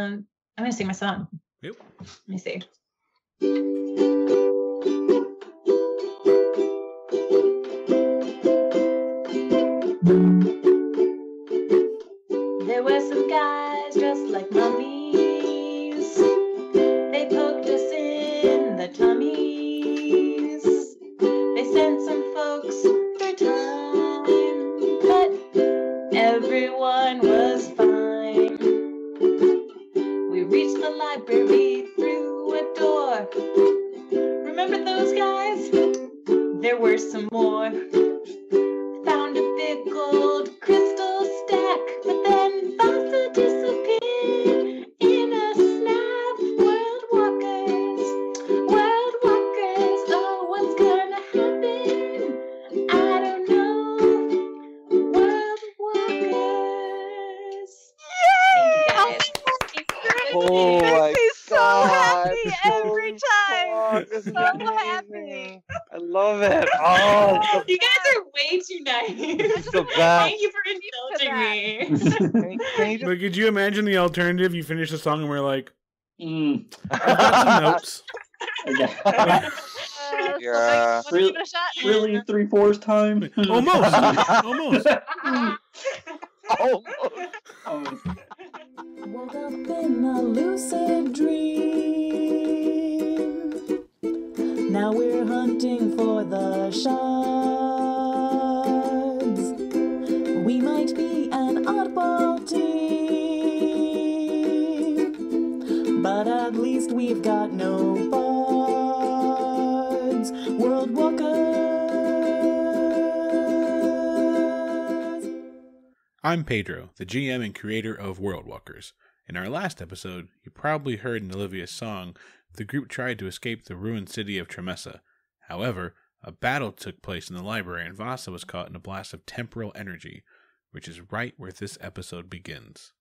I'm going to sing my song. Yep. Let me see. There were some guys dressed like mummies. They poked us in the tummies. They sent some folks through time, but everyone was fine. We reached the library through a door. Remember those guys? There were some more. Found a big gold crystal stack, but then Vasa disappeared in a snap. World walkers, oh, what's gonna happen? I don't know. World walkers. Oh my so God. happy every time. This is So amazing. I love it. Oh, You guys are way too nice. it's the best. Thank you for indulging me. Can you just But could you imagine the alternative? You finish the song and we're like, Mm. I've got some notes. Yeah. Yeah. Let's give it a shot. Really, 3/4 time? Almost. Almost. Woke up in a lucid dream. Now we're hunting for the shards. We might be an oddball team, but at least we've got no bards. World walkers. I'm Pedro, the GM and creator of World Walkers. In our last episode, you probably heard in Olivia's song, the group tried to escape the ruined city of Tremessa. However, a battle took place in the library and Vasa was caught in a blast of temporal energy, which is right where this episode begins.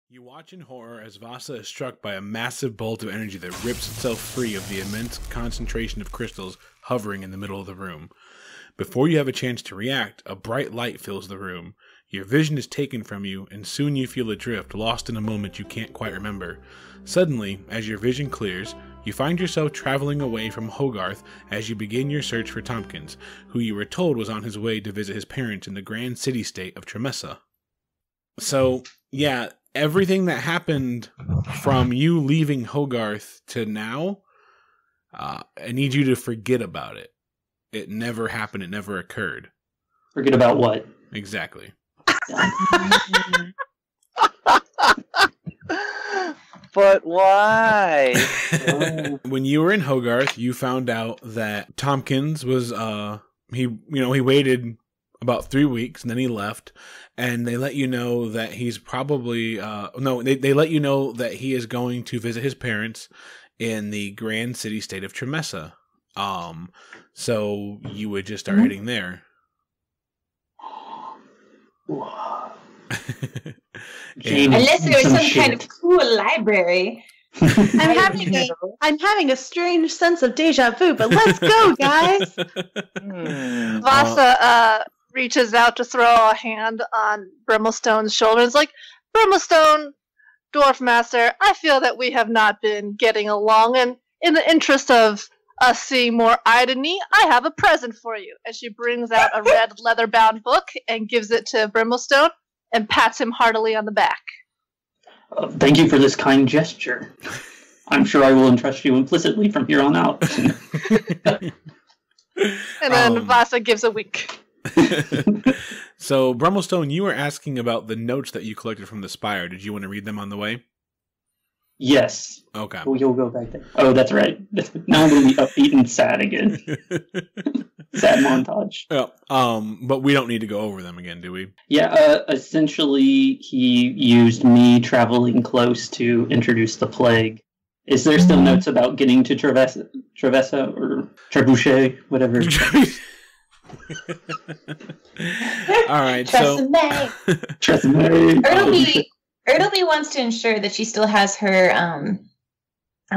You watch in horror as Vasa is struck by a massive bolt of energy that rips itself free of the immense concentration of crystals hovering in the middle of the room. Before you have a chance to react, a bright light fills the room. Your vision is taken from you, and soon you feel adrift, lost in a moment you can't quite remember. Suddenly, as your vision clears, you find yourself traveling away from Hogarth as you begin your search for Tompkins, who you were told was on his way to visit his parents in the grand city-state of Tremessa. So, yeah, everything that happened from you leaving Hogarth to now, I need you to forget about it. It never happened. It never occurred. Forget about what? Exactly. But why? When you were in Hogarth, you found out that Tompkins was he waited about 3 weeks and then he left, and they let you know that he's probably they let you know that he is going to visit his parents in the grand city state of Tremessa. So you would just start heading there. Unless there was some kind of cool library. I'm having a strange sense of deja vu, but let's go, guys. Vasa reaches out to throw a hand on Brimelstone's shoulder. It's like, Brimlestone, Dwarf Master, I feel that we have not been getting along, and in the interest of us seeing more eye to knee, I have a present for you. And she brings out a red leather-bound book and gives it to Brimlestone and pats him heartily on the back. Thank you for this kind gesture. I'm sure I will entrust you implicitly from here on out. And then Vasa gives a wink. So, Brummelstone, you were asking about the notes that you collected from the Spire. Did you want to read them on the way? Yes. Okay. Oh, you'll go back there. Oh, that's right. Now I'm going to be upbeat and sad again. Sad montage. Yeah, but we don't need to go over them again, do we? Yeah, essentially, he used me traveling close to introduce the plague. Is there still notes about getting to Trevessa or Trebuchet, whatever? All right, so... Tresemme. Ertlebee wants to ensure that she still has her, or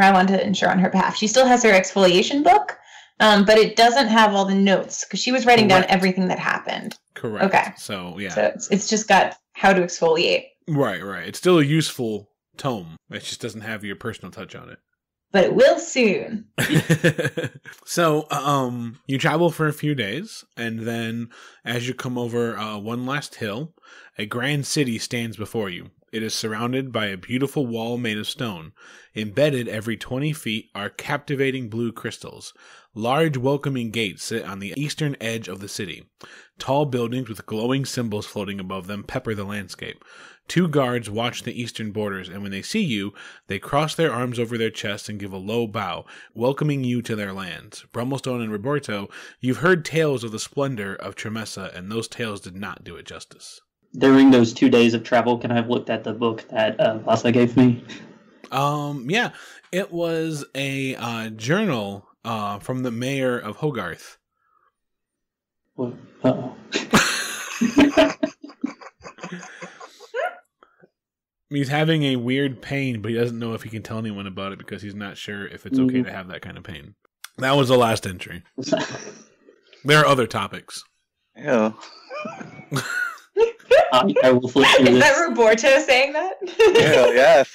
I want to ensure on her behalf, she still has her exfoliation book, but it doesn't have all the notes, because she was writing down everything that happened. Correct. Okay. So, yeah. So it's just got how to exfoliate. Right. It's still useful tome. It just doesn't have your personal touch on it. But it will soon. So, you travel for a few days, and then as you come over one last hill, a grand city stands before you. It is surrounded by a beautiful wall made of stone. Embedded every 20 feet are captivating blue crystals. Large welcoming gates sit on the eastern edge of the city. Tall buildings with glowing symbols floating above them pepper the landscape. 2 guards watch the eastern borders, and when they see you, they cross their arms over their chests and give a low bow, welcoming you to their lands. Brummelstone and Roberto, you've heard tales of the splendor of Tremessa, and those tales did not do it justice. During those 2 days of travel, can I have looked at the book that Vasa gave me? Yeah. It was a journal from the mayor of Hogarth. Well, uh-oh. He's having a weird pain, but he doesn't know if he can tell anyone about it because he's not sure if it's okay to have that kind of pain. That was the last entry. There are other topics. Yeah. I will flip through Is this. that Roberto saying that? Yeah, yes.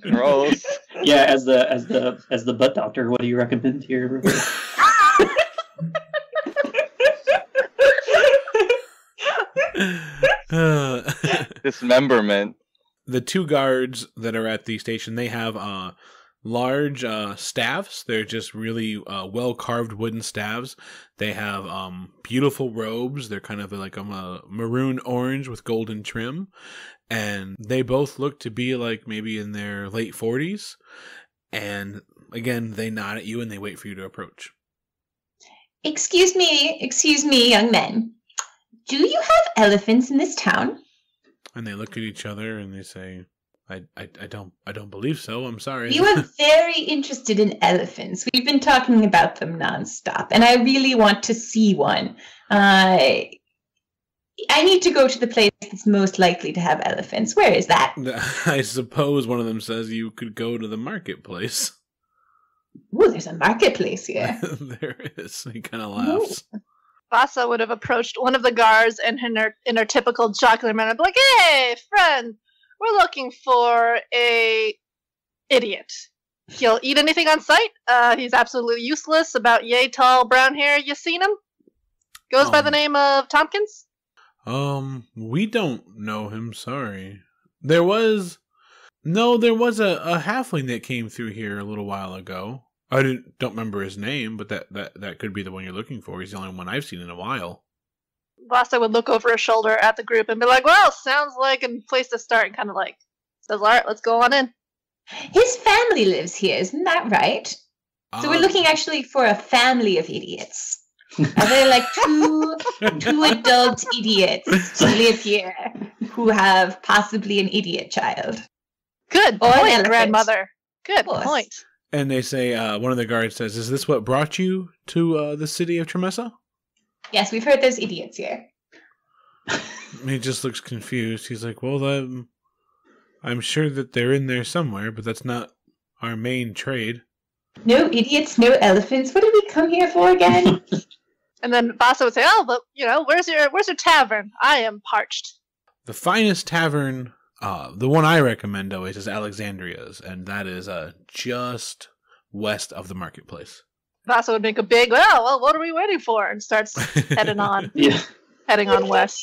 Gross. Yeah, as the butt doctor, what do you recommend here, Roberto? Dismemberment. The 2 guards that are at the station, they have large staffs. They're just really well-carved wooden staffs. They have beautiful robes. They're kind of like a maroon orange with golden trim. And they both look to be like maybe in their late 40s. And again, they nod at you and they wait for you to approach. Excuse me, young men. Do you have elephants in this town? And they look at each other and they say, I don't believe so. I'm sorry. You are very interested in elephants. We've been talking about them nonstop, and I really want to see one. I need to go to the place that's most likely to have elephants. Where is that? I suppose one of them says you could go to the marketplace. Ooh, there's a marketplace here. There is. He kind of laughs. Vasa would have approached one of the guards in her typical jocular manner, and be like, "Hey, friend, we're looking for a idiot. He'll eat anything on sight. He's absolutely useless. About yay tall, brown hair. You seen him? Goes by the name of Tompkins." We don't know him. Sorry. There was a halfling that came through here a little while ago. I don't remember his name, but that could be the one you're looking for. He's the only one I've seen in a while. Vasa would look over his shoulder at the group and be like, "Well, sounds like a place to start," and kind of like says, "All right, let's go on in." His family lives here, isn't that right? So we're looking actually for a family of idiots. Are there like two adult idiots to live here who have possibly an idiot child? Good Or an point, elephant. grandmother. Good course. point. And they say, one of the guards says, "Is this what brought you to the city of Tremessa?" Yes, we've heard there's idiots here. He just looks confused. He's like, "Well, I'm sure that they're in there somewhere, but that's not our main trade." No idiots, no elephants. What did we come here for again? And then Vasa would say, "Oh, but where's your tavern? I am parched." The finest tavern, the one I recommend always, is Alexandria's, and that is just west of the marketplace. Vasa would make a big, well, what are we waiting for? And starts heading on, Yeah. heading on west.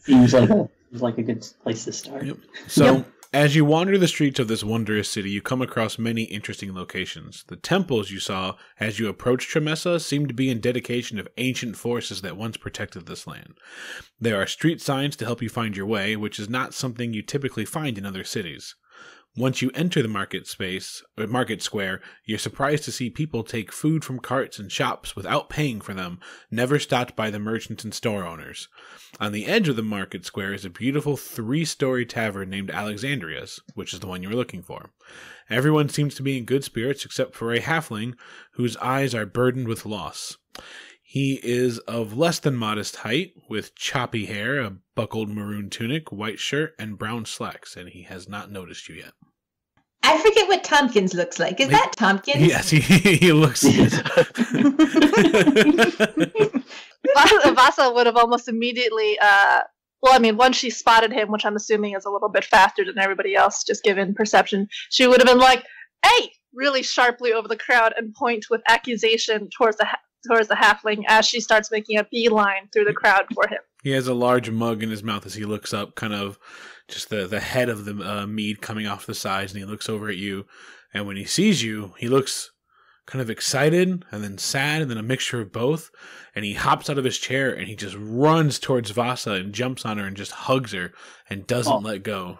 Seems like a good place to start. Yep. So, as you wander the streets of this wondrous city, you come across many interesting locations. The temples you saw as you approached Tremessa seem to be in dedication of ancient forces that once protected this land. There are street signs to help you find your way, which is not something you typically find in other cities. Once you enter the market square, you're surprised to see people take food from carts and shops without paying for them, never stopped by the merchants and store owners. On the edge of the market square is a beautiful 3-story tavern named Alexandria's, which is the one you were looking for. Everyone seems to be in good spirits except for a halfling whose eyes are burdened with loss. He is of less than modest height, with choppy hair, a buckled maroon tunic, white shirt, and brown slacks, and he has not noticed you yet. I forget what Tompkins looks like. Is that Tompkins? Yes, he looks... Vasa would have almost immediately Well, I mean, once she spotted him, which I'm assuming is a little bit faster than everybody else, just given perception, she would have been like, "Hey!" really sharply over the crowd and point with accusation towards the halfling as she starts making a beeline through the crowd for him. He has a large mug in his mouth as he looks up, kind of just the head of the mead coming off the sides, and he looks over at you. And when he sees you, he looks kind of excited and then sad and then a mixture of both. And he hops out of his chair and he just runs towards Vasa and jumps on her and just hugs her and doesn't let go.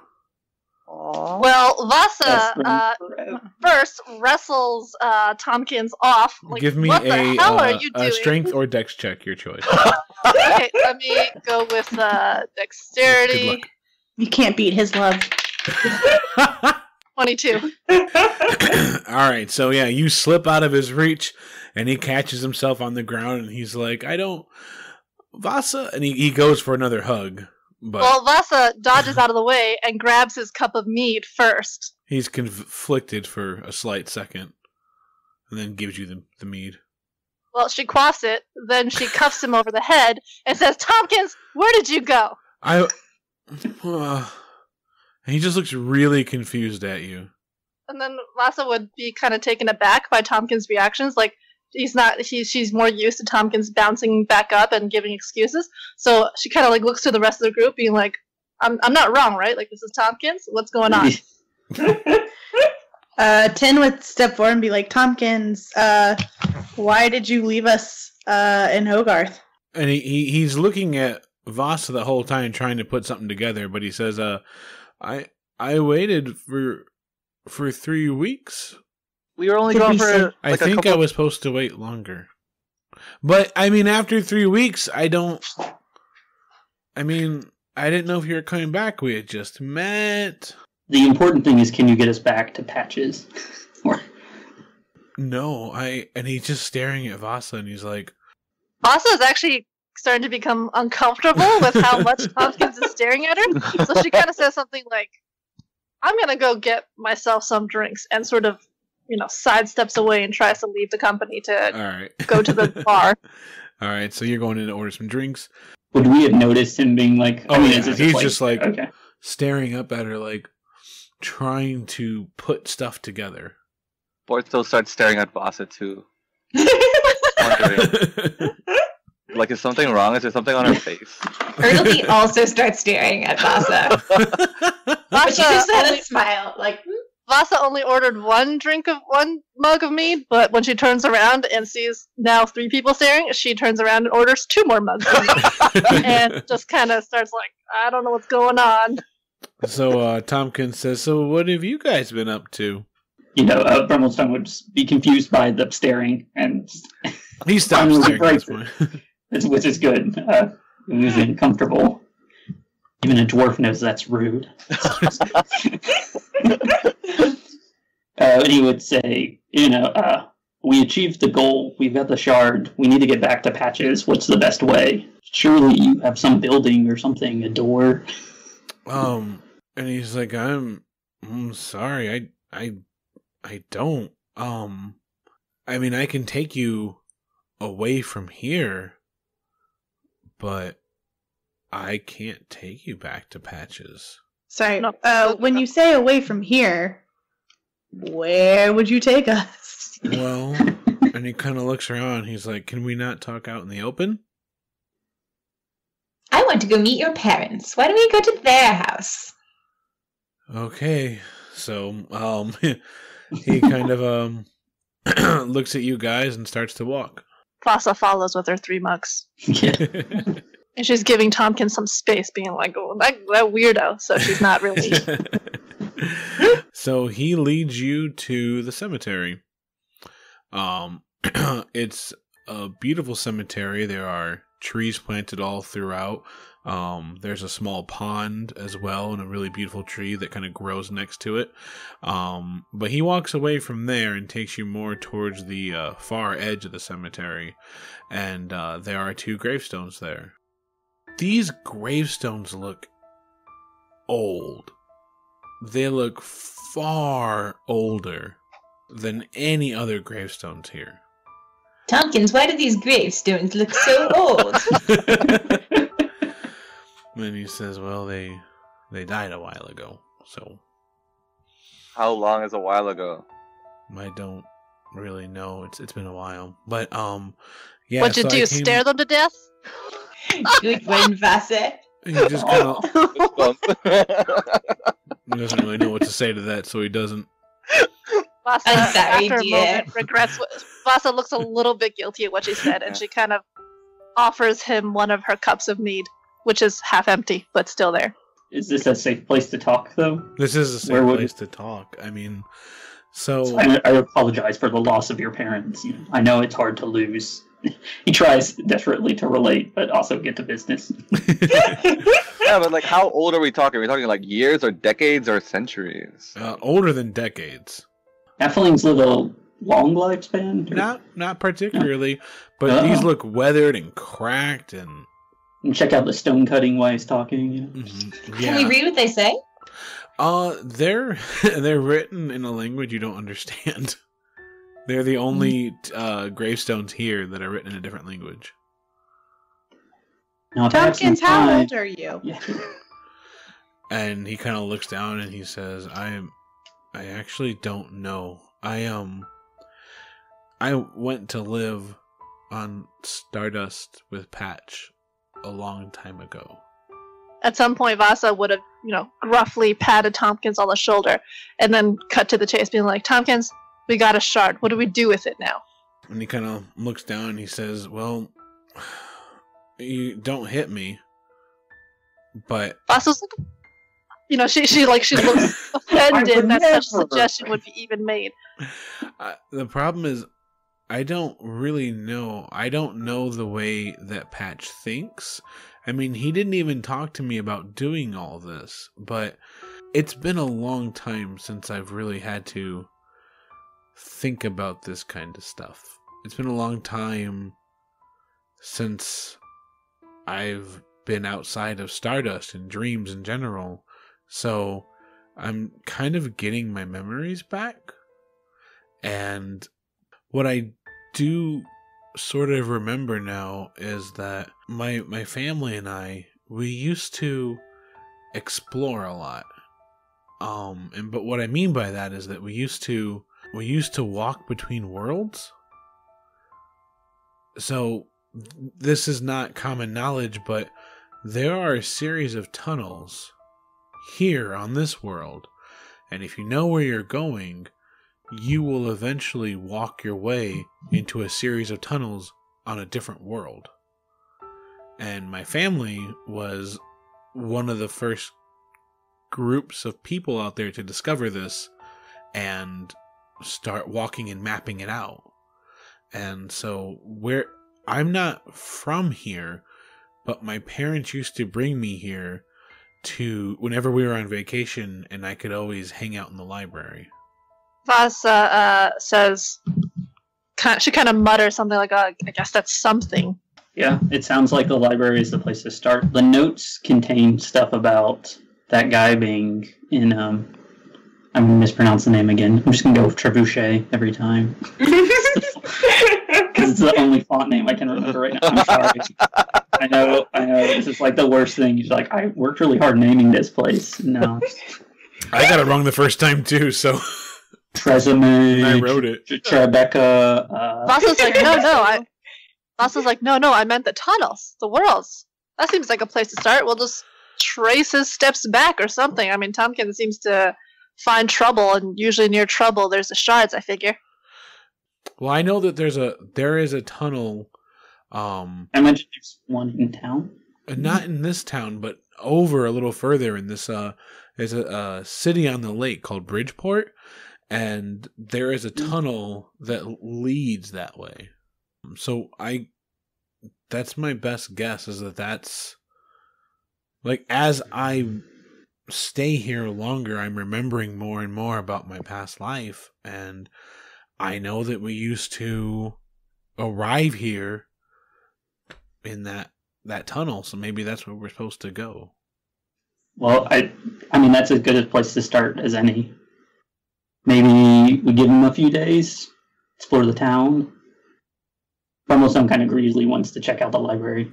Aww. Well, Vasa first wrestles Tompkins off. Like, give me what the hell are you a doing? strength or dex check, your choice. Okay, let me go with dexterity. Good luck. You can't beat his love. 22. All right, so yeah, you slip out of his reach, and he catches himself on the ground, and he's like, "I don't, Vasa," and he goes for another hug, but Well, Vasa dodges out of the way and grabs his cup of mead first. he's conflicted for a slight second, and then gives you the mead. Well, she quaffs it, then she cuffs him over the head and says, "Tompkins, where did you go?" And he just looks really confused at you. And then Vasa would be kind of taken aback by Tompkins' reactions. Like, she's more used to Tompkins bouncing back up and giving excuses. So she kind of like looks to the rest of the group being like, I'm not wrong, right? Like, this is Tompkins? What's going on? Tin would step forward and be like, "Tompkins, why did you leave us in Hogarth?" And he's looking at Vasa the whole time trying to put something together, but he says, I waited for 3 weks. We were only Did gone we for say- like I a think couple I was supposed to wait longer. But, I mean, after 3 weeks, I didn't know if you were coming back. We had just met. The important thing is, can you get us back to Patches? Or No, and he's just staring at Vasa, and he's like, Vasa is actually starting to become uncomfortable with how much Tompkins is staring at her. So she kind of says something like, "I'm going to go get myself some drinks," and sort of, sidesteps away and tries to leave the company to all right. go to the bar. All right, so you're going in to order some drinks. would we have noticed him being like, Oh, yeah, is this he's like- just like okay. staring up at her, like trying to put stuff together. Porto starts staring at Vasa too. Wondering, like, is something wrong? Is there something on her face? Ertlebee also starts staring at Vasa. But she just had a smile, like, Vasa only ordered one mug of mead, but when she turns around and sees now 3 people staring, she turns around and orders 2 more mugs of mead. And just kind of starts like, I don't know what's going on. So Tompkins says, "So what have you guys been up to?" Brummelstone would just be confused by the staring, and He stops Finally staring at this breaks point. which is good. It was uncomfortable. Even a dwarf knows that's rude. And he would say, we achieved the goal. We've got the shard. We need to get back to Patches. What's the best way? Surely you have some building or something, a door. And he's like, I'm sorry, I don't. I can take you away from here, but I can't take you back to Patches. Sorry. No. When you say away from here, where would you take us? Well, and he kind of looks around. He's like, "Can we not talk out in the open?" I want to go meet your parents. Why don't we go to their house? Okay, so he kind of looks at you guys and starts to walk. Vasa follows with her 3 mugs. Yeah. And she's giving Tompkins some space, being like, "Oh, that weirdo." So she's not really. So he leads you to the cemetery. It's a beautiful cemetery. There are trees planted all throughout. There's a small pond as well, and a really beautiful tree that kind of grows next to it. But he walks away from there and takes you more towards the far edge of the cemetery, and there are 2 gravestones there. These gravestones look old. They look far older than any other gravestones here. Tompkins, why do these gravestones look so old? And he says, well, they died a while ago, so... How long is a while ago? I don't really know. It's been a while. But, yeah. What'd you do, stare them to death? Good one, Vasse. He just kind of... He doesn't really know what to say to that, so he doesn't. Vasa, I'm sorry, after a dear. moment, regrets what... Vasa looks a little bit guilty at what she said, and she kind of offers him one of her cups of mead, which is half empty, but still there. Is this a safe place to talk, though? This is a safe place to talk. I mean, so... I apologize for the loss of your parents. I know it's hard to lose. He tries desperately to relate, but also get to business. Yeah, but like, how old are we talking? Are we talking like years or decades or centuries? Older than decades. Halflings live a long lifespan? Or... Not particularly, but these look weathered and cracked and... And check out the stone cutting while he's talking. Mm-hmm. Can we read what they say? They're written in a language you don't understand. They're the only gravestones here that are written in a different language. Now, Tompkins, how old are you? Yeah. And he kind of looks down and he says, I actually don't know. I went to live on Stardust with Patch a long time ago. At some point, Vasa would have, gruffly patted Tompkins on the shoulder, and then cut to the chase, being like, Tompkins, we got a shard. What do we do with it now? And he kind of looks down and he says, well, you don't hit me, but... Vasa's like, she looks offended that such suggestion would be even made. The problem is, I don't really know. I don't know the way that Patch thinks. I mean, he didn't even talk to me about doing all this, but it's been a long time since I've really had to think about this kind of stuff. It's been a long time since I've been outside of Stardust and dreams in general, so I'm kind of getting my memories back. And what I do sort of remember now is that my family and I, we used to explore a lot. But what I mean by that is that we used to walk between worlds. So this is not common knowledge, but there are a series of tunnels here on this world. And if you know where you're going, you will eventually walk your way into a series of tunnels on a different world. And my family was one of the first groups of people out there to discover this and start walking and mapping it out. And so I'm not from here, but my parents used to bring me here to whenever we were on vacation, and I could always hang out in the library. Vasa says, she kind of mutters something like, I guess that's something. Yeah, it sounds like the library is the place to start. The notes contain stuff about that guy being in, I'm going to mispronounce the name again. I'm just going to go with Trebuchet every time. Because it's the only font name I can remember right now. I'm sorry. I know. This is like the worst thing. He's like, I worked really hard naming this place. No. I got it wrong the first time too, so... Tresemme, I wrote it. Tribeca. Vasa's like, no, I meant the tunnels, the worlds. That seems like a place to start. We'll just trace his steps back or something. I mean, Tompkins seems to find trouble, and usually near trouble there's the shards, I figure. Well, I know that there is a tunnel. I mentioned there's one in town. Not in this town, but over a little further in this. There's a city on the lake called Bridgeport. And there is a tunnel that leads that way. So that's my best guess, is that's like, as I stay here longer, I'm remembering more and more about my past life. And I know that we used to arrive here in that tunnel. So maybe that's where we're supposed to go. Well, I mean, that's as good a place to start as any. Maybe we give him a few days, explore the town. Brummelstone kind of greasily wants to check out the library.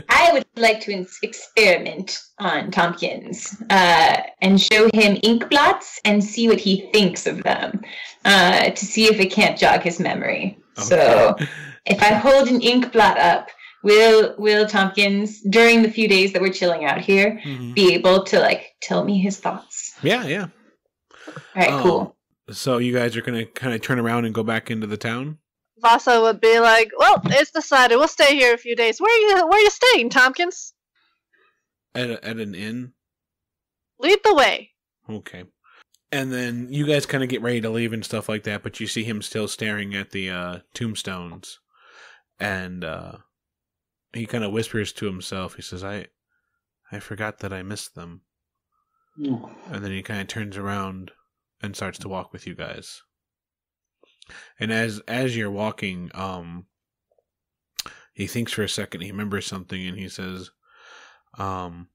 I would like to experiment on Tompkins and show him ink blots and see what he thinks of them to see if it can't jog his memory. Okay. So if I hold an ink blot up, will Tompkins, during the few days that we're chilling out here, be able to like tell me his thoughts? Yeah. All right, cool. So you guys are going to kind of turn around and go back into the town? Vasa would be like, well, it's decided. We'll stay here a few days. Where are you staying, Tompkins? At an inn? Lead the way. Okay. And then you guys kind of get ready to leave and stuff like that, but you see him still staring at the tombstones. And he kind of whispers to himself. He says, I forgot that I missed them. And then he kind of turns around and starts to walk with you guys. And as you're walking, he thinks for a second, he remembers something, and he says, I'm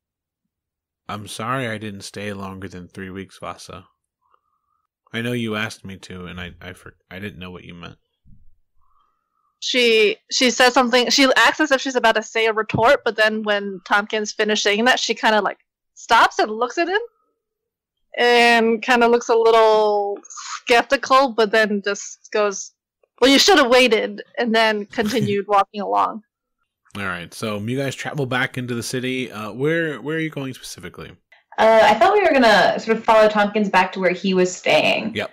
sorry I didn't stay longer than 3 weeks, Vasa. I know you asked me to, and I didn't know what you meant. She says something, she acts as if she's about to say a retort, but then when Tompkins finished saying that, she kind of like stops and looks at him, and kind of looks a little skeptical, but then just goes, well, you should have waited, and then continued walking along. All right, so you guys travel back into the city. Where are you going specifically? I thought we were going to sort of follow Tompkins back to where he was staying. Yep.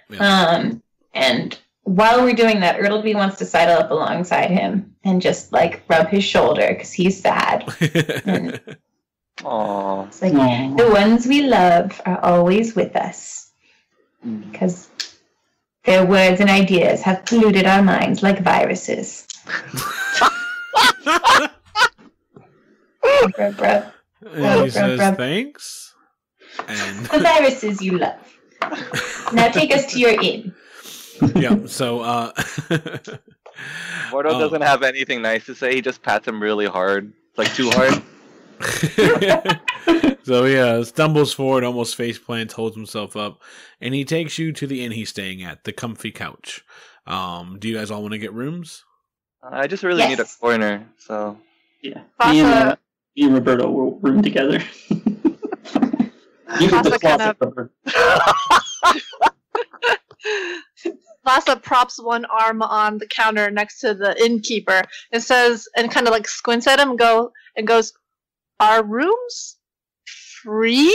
And while we're doing that, Ertlebee wants to sidle up alongside him and just, like, rub his shoulder because he's sad. Aww. It's like, the ones we love are always with us. Because their words and ideas have polluted our minds like viruses. And he says, thanks. And the viruses you love. Now take us to your inn. Yeah, so Mordo doesn't have anything nice to say. He just pats him really hard. Like, too hard. So he stumbles forward, almost face plants, holds himself up, and he takes you to the inn he's staying at, the comfy couch. Do you guys all want to get rooms? I just really need a corner, so... Yeah. Me and Roberto will room together. You get the closet, Robert. Vasa props one arm on the counter next to the innkeeper and says, and kind of like squints at him and goes, "Are rooms free?"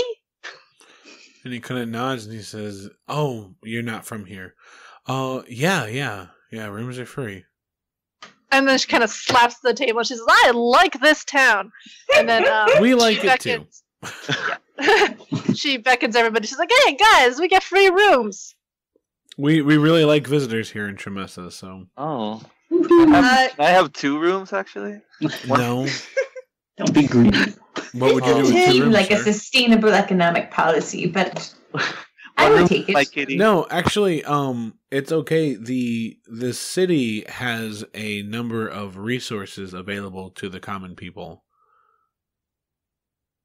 And he kind of nods and he says, "Oh, you're not from here." Yeah, rooms are free. And then she kind of slaps the table. She says, "I like this town." And then we like it too. She beckons everybody. She's like, "Hey guys, we get free rooms." We really like visitors here in Tremessa, so. Oh. Can I have 2 rooms, actually? No. Don't be greedy. What would you do with 2 rooms, like sir? a sustainable economic policy, but I would take it. No, actually, it's okay. The city has a number of resources available to the common people.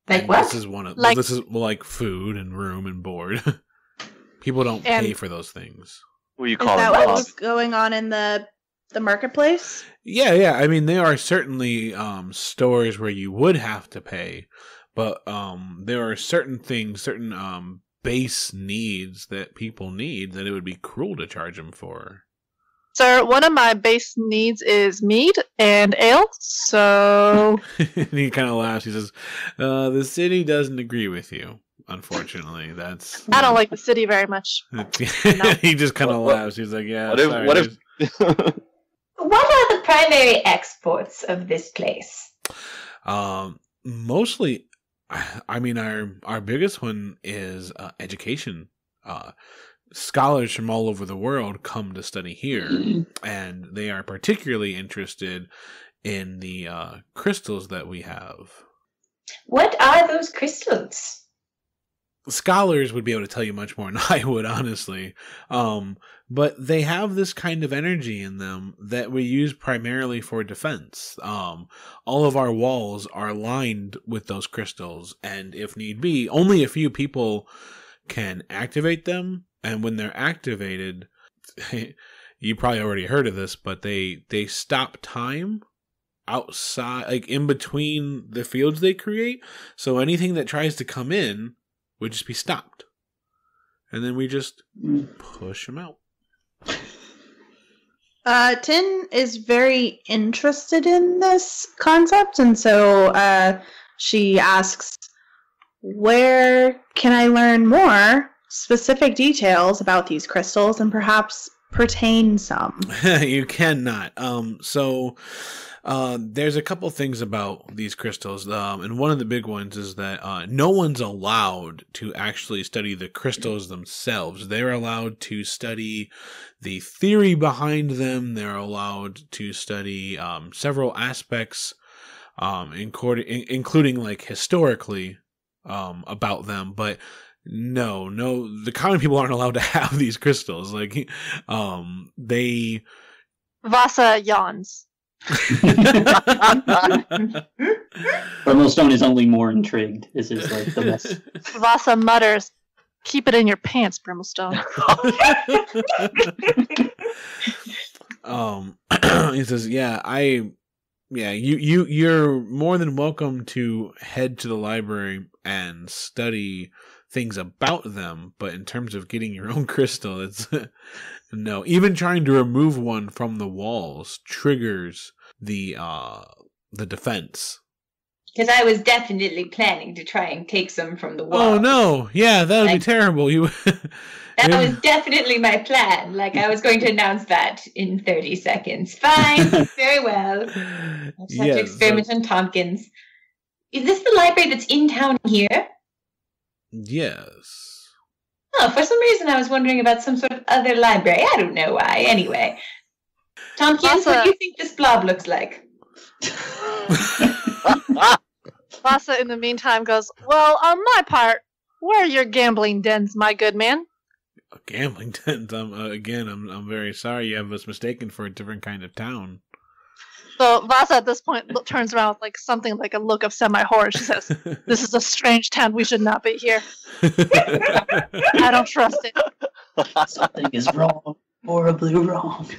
Like and what? This is one of this is like food and room and board. People don't pay for those things. What you Is call that it? what's going on in the marketplace? Yeah. I mean, there are certainly stores where you would have to pay, but there are certain things, certain base needs that people need that it would be cruel to charge them for. Sir, one of my base needs is mead and ale, so... And he kind of laughs. He says, the city doesn't agree with you, unfortunately. That's... I don't like the city very much. He just kind of laughs. He's like, yeah, What if What are the primary exports of this place? Mostly, I mean, our biggest one is education. Scholars from all over the world come to study here, and they are particularly interested in the crystals that we have. What are those crystals? Scholars would be able to tell you much more than I would, honestly. But they have this kind of energy in them that we use primarily for defense. All of our walls are lined with those crystals, and if need be, only a few people can activate them. And when they're activated, you probably already heard of this, but they stop time outside, like in between the fields they create. So anything that tries to come in would just be stopped. And then we just push them out. Tin is very interested in this concept, and so she asks, where can I learn more specific details about these crystals and perhaps pertain some? You cannot. There's a couple things about these crystals, and one of the big ones is that no one's allowed to actually study the crystals themselves. They're allowed to study the theory behind them. They're allowed to study several aspects, including like historically about them, but no, the common people aren't allowed to have these crystals. Like, Vasa yawns. Brimstone is only more intrigued. This is like the best. Vasa mutters, "Keep it in your pants, Brimstone." He says, you're more than welcome to head to the library and study things about them, but in terms of getting your own crystal, it's no. Even trying to remove one from the walls triggers the defense. Because I was definitely planning to try and take some from the wall. Oh no! Yeah, that would be terrible. That was definitely my plan. Like, I was going to announce that in 30 seconds. Fine, very well. I'll just have to experiment on Tompkins. Is this the library that's in town here? Yes. Oh, for some reason I was wondering about some sort of other library. I don't know why. Anyway. Tompkins, what do you think this blob looks like? Vasa, in the meantime, goes, "Well, on my part, where are your gambling dens, my good man?" Gambling dens? I'm very sorry. You have us mistaken for a different kind of town. So Vasa at this point turns around with like something like a look of semi-horror. She says, "This is a strange town. We should not be here. I don't trust it." Something is wrong. Horribly wrong.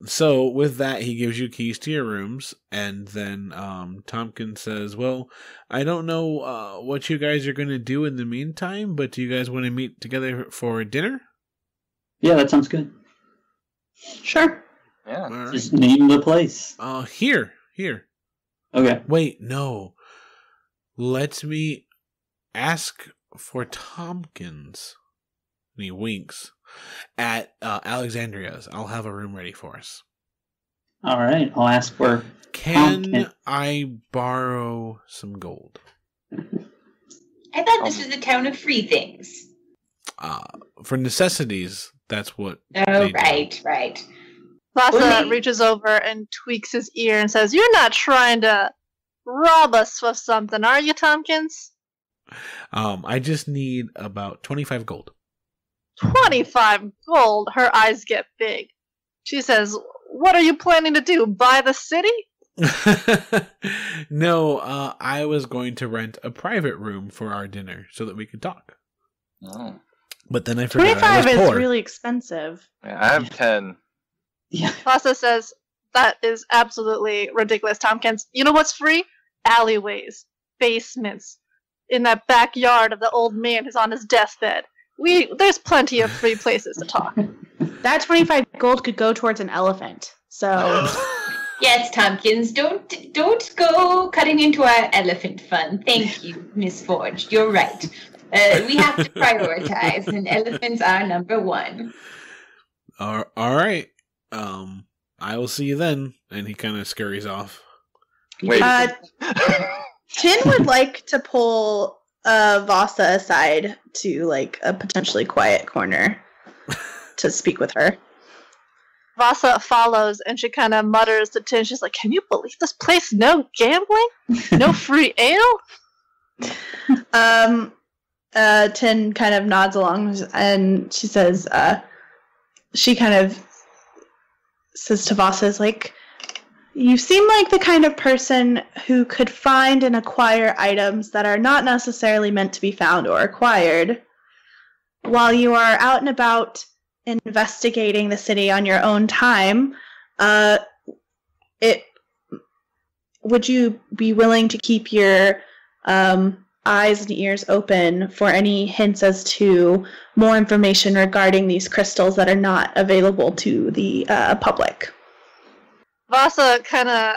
So with that, he gives you keys to your rooms, and then Tompkins says, well, I don't know what you guys are going to do in the meantime, but do you guys want to meet together for dinner? Yeah, that sounds good. Sure. Yeah. Right. Just name the place. Here. Okay. Wait, no. Let me ask for Tompkins. And he winks at Alexandria's. I'll have a room ready for us. All right. I'll ask for. Can I borrow some gold? I thought this was a town of free things. For necessities, that's what. Oh, right. Vasa reaches over and tweaks his ear and says, "You're not trying to rob us of something, are you, Tompkins?" I just need about 25 gold. 25 gold? Her eyes get big. She says, "What are you planning to do? Buy the city?" No, I was going to rent a private room for our dinner so that we could talk. Oh. But then I forgot 25 I was is poor. really expensive. Yeah, I have 10. Yeah. Vasa says, "That is absolutely ridiculous, Tompkins. You know what's free? Alleyways, basements, in that backyard of the old man who's on his deathbed. There's plenty of free places to talk." That 25 gold could go towards an elephant. So Yes, Tompkins, don't go cutting into our elephant fund. Thank you, Miss Forge. You're right. We have to prioritize, and elephants are number one. All right. I will see you then. And he kind of scurries off. Wait. Tin would like to pull Vasa aside to like a potentially quiet corner to speak with her. Vasa follows, and she kind of mutters to Tin. She's like, "Can you believe this place? No gambling? No free ale?" Tin kind of nods along, and she says, she kind of says to Vasa, like, "You seem like the kind of person who could find and acquire items that are not necessarily meant to be found or acquired while you are out and about investigating the city on your own time, would you be willing to keep your eyes and ears open for any hints as to more information regarding these crystals that are not available to the public? Vasa kind of,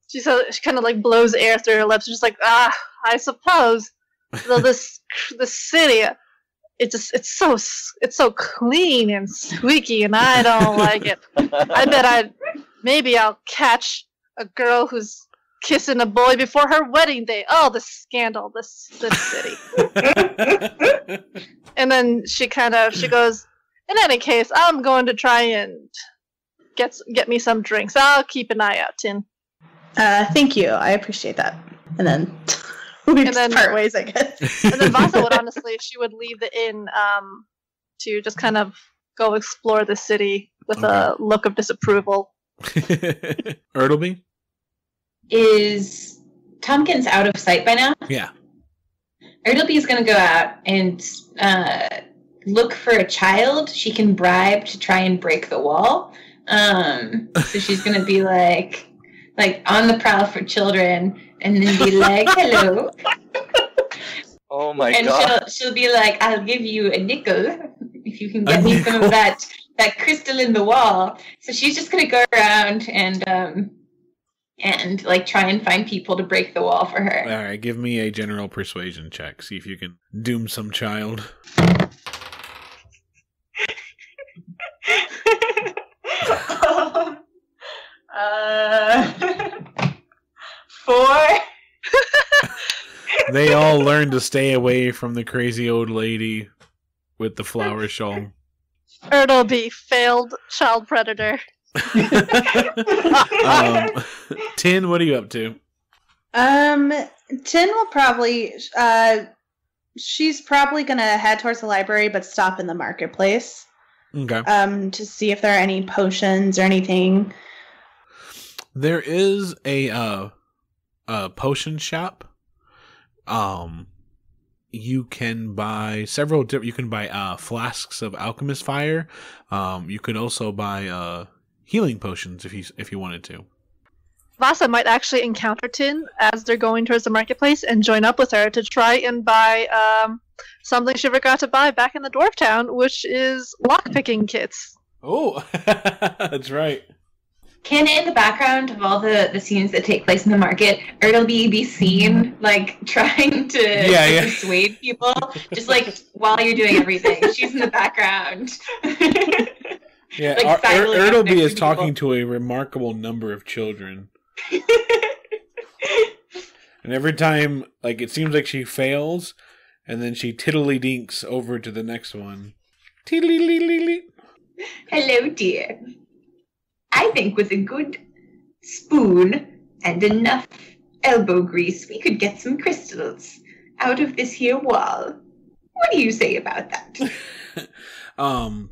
she kind of like blows air through her lips, just like, I suppose. Though this city, it's so clean and squeaky, and I don't like it. I bet maybe I'll catch a girl who's kissing a boy before her wedding day. Oh, the scandal, this city. And then she goes, in any case, I'm going to try and get me some drinks. I'll keep an eye out, Tin. Thank you. I appreciate that. And then we just part ways, I guess. And then Vasa would honestly, she would leave the inn to just kind of go explore the city with a look of disapproval. Ertlebee? Is Tompkins out of sight by now? Yeah. Ertlebee is going to go out and look for a child she can bribe to try and break the wall. So she's going to be like on the prowl for children, and then be like, hello. Oh my god. And she'll be like, I'll give you a nickel if you can get me some of that crystal in the wall. So she's just going to go around and like try and find people to break the wall for her. All right, give me a general persuasion check. See if you can doom some child. 4. They all learn to stay away from the crazy old lady with the flower shawl. Ertlebee, failed child predator. Tin, what are you up to? Tin will probably, she's probably gonna head towards the library, but stop in the marketplace. Okay. To see if there are any potions or anything. There is a potion shop. You can buy several you can buy flasks of alchemist fire. You could also buy healing potions if you wanted to. Vasa might actually encounter Tin as they're going towards the marketplace and join up with her to try and buy something she forgot to buy back in the dwarf town, which is lockpicking kits. Oh, that's right. Can, in the background of all the scenes that take place in the market, Ertlebee be seen, like, trying to persuade people? Just, like, while you're doing everything. She's in the background. Yeah, like, Ertlebee is talking to a remarkable number of children. And every time, like, it seems like she fails, and then she tiddly-dinks over to the next one. Tiddly-lee-lee-lee. Hello, dear. I think with a good spoon and enough elbow grease, we could get some crystals out of this here wall. What do you say about that?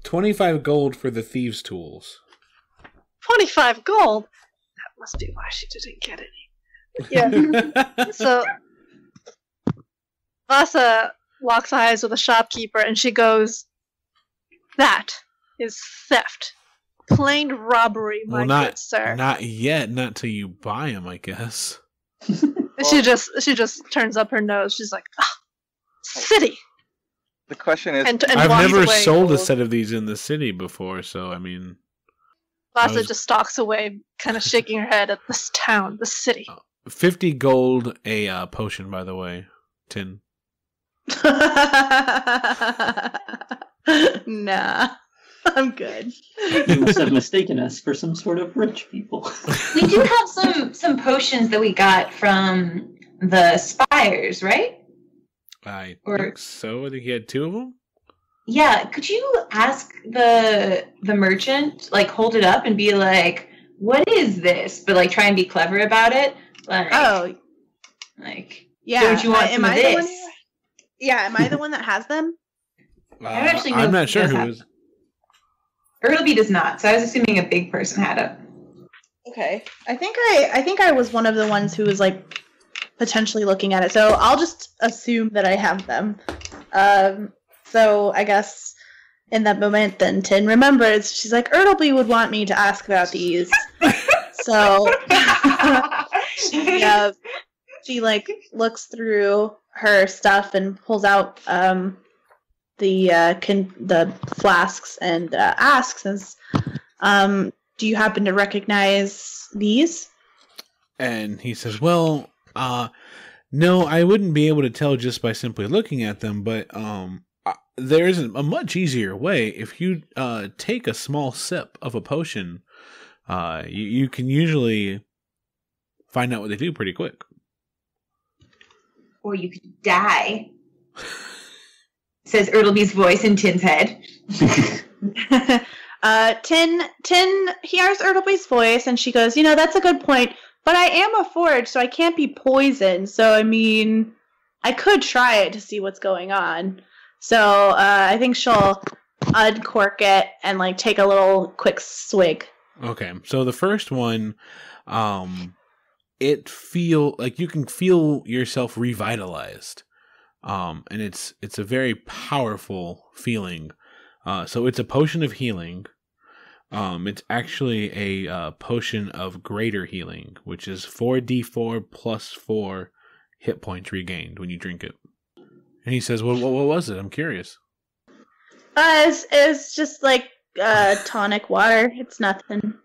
25 gold for the thieves' tools. 25 gold? That must be why she didn't get any. Yeah. So, Vasa locks eyes with a shopkeeper and she goes, "That is theft. Plain robbery, my good sir." Not yet. Not till you buy them, I guess. She just turns up her nose. She's like, city. The question is, and I've never away. sold a set of these in the city before, so I mean. Vasa just stalks away, kind of shaking her head at this town, the city. 50 gold a potion, by the way. Tin. Nah. I'm good. You must have mistaken us for some sort of rich people. We do have some potions that we got from the spires, right? I think so. I think he had 2 of them. Yeah, could you ask the merchant, like, hold it up and be like, "What is this?" But like, try and be clever about it. Like, yeah. Don't you want some of this? Am I the one that has them? I don't actually know I'm if not he sure does who have is. Ertlebee does not, so I was assuming a big person had it. Okay. I think I was one of the ones who was like potentially looking at it. So I'll just assume that I have them. So I guess in that moment, then Tin remembers. She's like, Ertlebee would want me to ask about these. So she like looks through her stuff and pulls out the flasks and asks, do you happen to recognize these? And he says, well, no, I wouldn't be able to tell just by simply looking at them, but there is a much easier way. If you take a small sip of a potion, you can usually find out what they do pretty quick. Or you could die, says Ertlebee's voice in Tin's head. Tin hears Ertlebee's voice, and she goes, that's a good point, but I am a forge, so I can't be poisoned. So, I mean, I could try it to see what's going on. So, I think she'll uncork it and, like, take a little quick swig. Okay, so the first one, you can feel yourself revitalized. And it's a very powerful feeling. So it's a potion of healing. It's actually a potion of greater healing, which is 4d4 plus 4 hit points regained when you drink it. And he says, what was it? I'm curious. It's just like tonic water. It's nothing.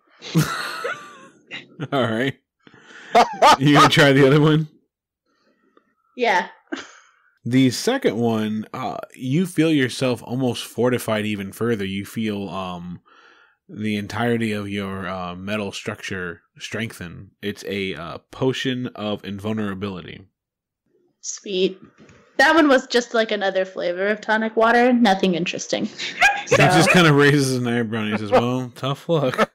All right. You gonna try the other one? Yeah. The second one, you feel yourself almost fortified even further. You feel the entirety of your metal structure strengthen. It's a potion of invulnerability. Sweet. That one was just like another flavor of tonic water. Nothing interesting. So. He just kind of raises an eyebrow and he says, well, tough luck.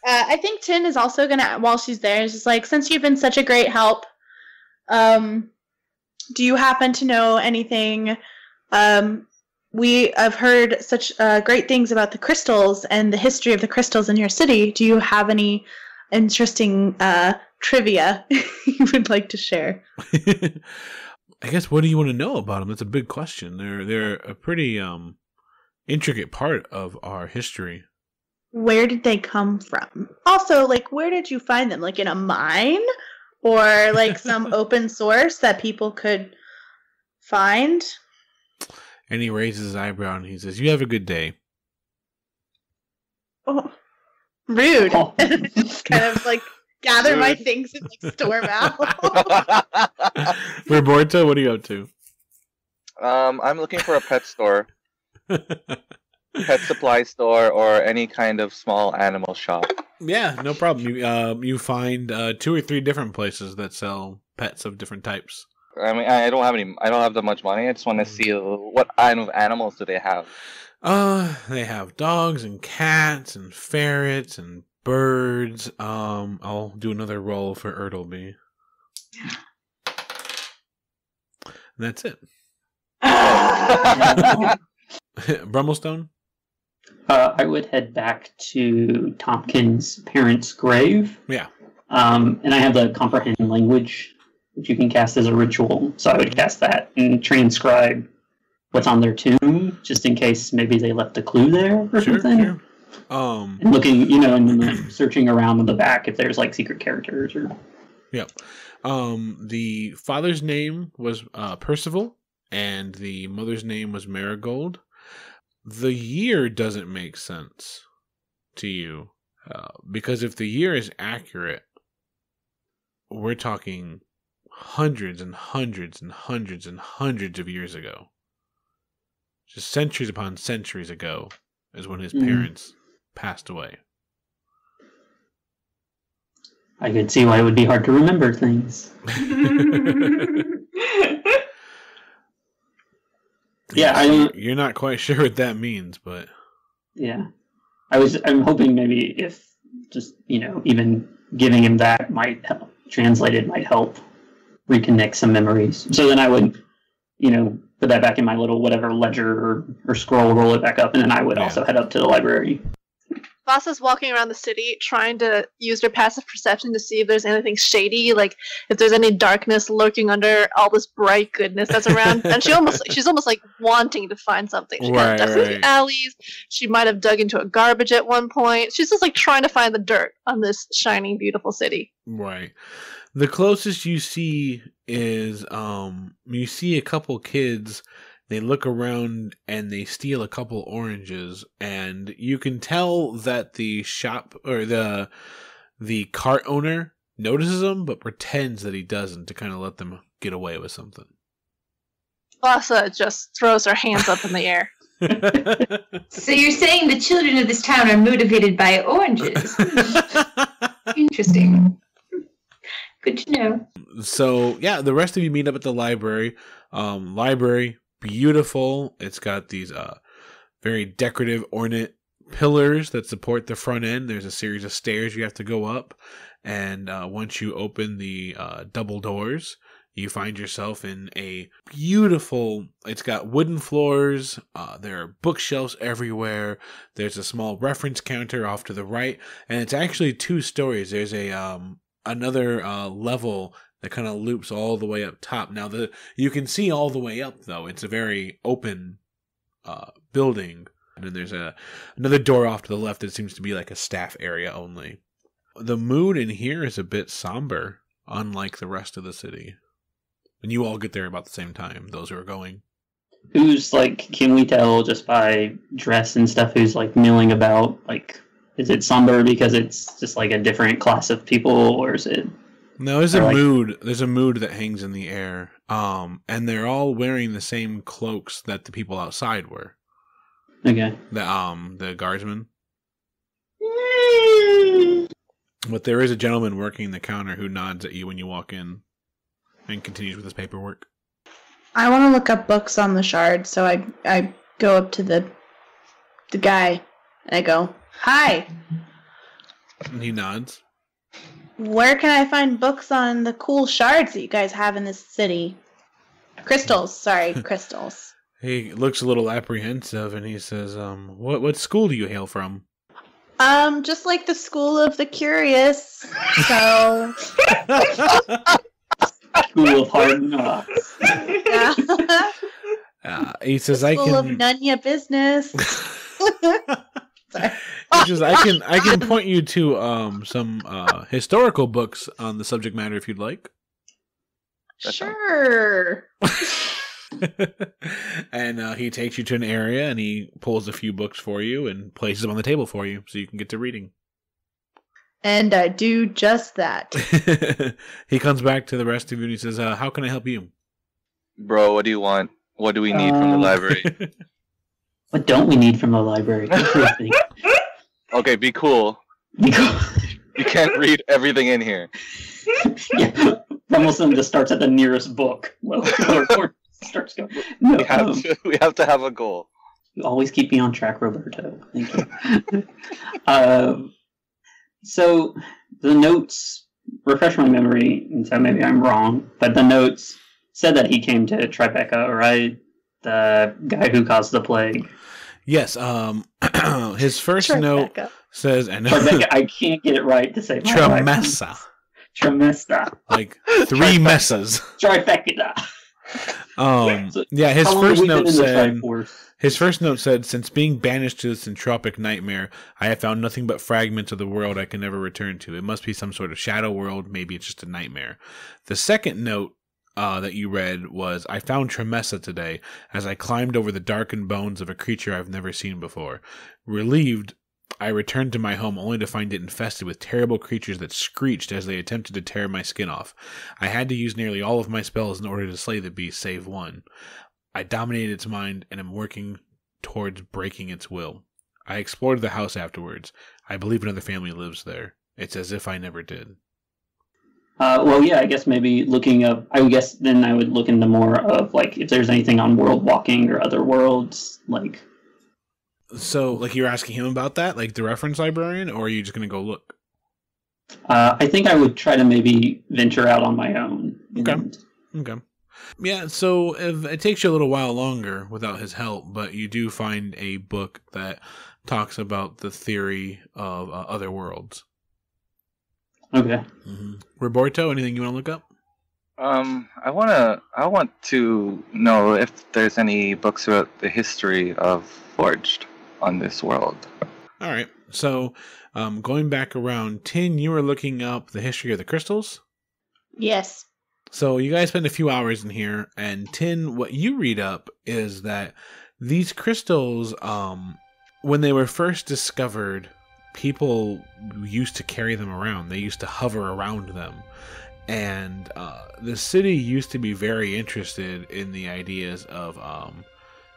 I think Tin is also going to, while she's there, is just like, since you've been such a great help, do you happen to know anything? We have heard such great things about the crystals and the history of the crystals in your city. Do you have any interesting trivia you would like to share? I guess, what do you want to know about them? That's a big question. They're a pretty intricate part of our history. Where did they come from? Also, like, where did you find them? Like, in a mine? Or, like, some open source that people could find? And he raises his eyebrow and he says, you have a good day. Oh, rude. Oh. Just kind of, like, gather my things and, like, storm out. Roberto, what are you up to? I'm looking for a pet store. Pet supply store or any kind of small animal shop. Yeah, no problem. You find 2 or 3 different places that sell pets of different types. I mean, I don't have that much money. I just want to see what kind of animals do they have. They have dogs and cats and ferrets and birds. I'll do another roll for Ertlebee. And that's it. Brummelstone? I would head back to Tompkins' parents' grave. Yeah. And I have the comprehend language, which you can cast as a ritual. So I would cast that and transcribe what's on their tomb, just in case maybe they left a clue there or something. Sure. And looking, and then searching around in the back if there's like secret characters or. Yeah. The father's name was Percival, and the mother's name was Marigold. The year doesn't make sense to you, because if the year is accurate, we're talking hundreds and hundreds and hundreds and hundreds of years ago. Just centuries upon centuries ago is when his parents passed away. I could see why it would be hard to remember things. Yeah, you're not quite sure what that means, but yeah, I'm hoping maybe if just even giving him that might help, translated might help reconnect some memories. So then I would put that back in my little whatever ledger or scroll, roll it back up, and then I would also head up to the library. Vasa's walking around the city trying to use her passive perception to see if there's anything shady, like if there's any darkness lurking under all this bright goodness that's around. And she's almost like wanting to find something. She kind of dug through the alleys. She might have dug into a garbage at one point. She's just like trying to find the dirt on this shining, beautiful city. Right. The closest you see is you see a couple kids. They look around and they steal a couple oranges, and you can tell that the shop or the cart owner notices them, but pretends that he doesn't to kind of let them get away with something. Vasa just throws her hands up in the air. So you're saying the children of this town are motivated by oranges? Interesting. Good to know. So yeah, the rest of you meet up at the library. Library. Beautiful. It's got these very decorative ornate pillars that support the front end. There's a series of stairs you have to go up, and once you open the double doors, you find yourself in a beautiful, it's got wooden floors, there are bookshelves everywhere, there's a small reference counter off to the right, and it's actually 2 stories. There's a another level that kind of loops all the way up top. Now, you can see all the way up, though. It's a very open building. And then there's another door off to the left that seems to be like a staff area only. The mood in here is a bit somber, unlike the rest of the city. And you all get there about the same time, those who are going. Who's, like, can we tell just by dress and stuff who's, like, milling about? Like, is it somber because it's just, like, a different class of people, or is it... No, there's a mood. There's a mood that hangs in the air. And they're all wearing the same cloaks that the people outside were. Okay. The guardsmen. But there is a gentleman working the counter who nods at you when you walk in and continues with his paperwork. I want to look up books on the shard, so I go up to the guy and I go, "Hi." And he nods. Where can I find books on the cool shards that you guys have in this city? Crystals, sorry, crystals. He looks a little apprehensive and he says, what school do you hail from? Just like the School of the Curious. So School of Hard Knocks. Yeah. He says, School of Nunya Business. Sorry. I can point you to some historical books on the subject matter if you'd like. Sure. And he takes you to an area and he pulls a few books for you and places them on the table for you so you can get to reading. And I do just that. He comes back to the rest of you and he says, how can I help you? Bro, what do you want? What do we need from the library? What don't we need from the library? Okay, be cool. Be cool. You can't read everything in here. Yeah, Rummelston just starts at the nearest book. Or starts going. No, We have to have a goal. You always keep me on track, Roberto. Thank you. So the notes, refresh my memory, and so maybe I'm wrong, but the notes said that he came to Tribeca, right? The guy who caused the plague. Yes, his first note says... Tribeca, I can't get it right to say Tremessa. Tremessa. Like 3 messes. Trifecta. Yeah, his first note said, since being banished to this entropic nightmare, I have found nothing but fragments of the world I can never return to. It must be some sort of shadow world, maybe it's just a nightmare. The second note that you read was, I found Tremessa today as I climbed over the darkened bones of a creature I've never seen before. Relieved, I returned to my home only to find it infested with terrible creatures that screeched as they attempted to tear my skin off. I had to use nearly all of my spells in order to slay the beast, save one. I dominated its mind and am working towards breaking its will. I explored the house afterwards. I believe another family lives there. It's as if I never did. Well, yeah, I guess maybe looking up, I guess then I would look into more of, like, if there's anything on world walking or other worlds, like... So, like, you're asking him about that, like the reference librarian, or are you just going to go look? I think I would try to maybe venture out on my own. Okay. Yeah, so it takes you a little while longer without his help, but you do find a book that talks about the theory of other worlds. Okay. Mm-hmm. Roberto, anything you want to look up? I want to know if there's any books about the history of Forged on this world. All right. So, going back around, Tin, you were looking up the history of the crystals. Yes. So you guys spend a few hours in here, and Tin, what you read up is that these crystals, when they were first discovered, people used to carry them around. They used to hover around them. And the city used to be very interested in the ideas of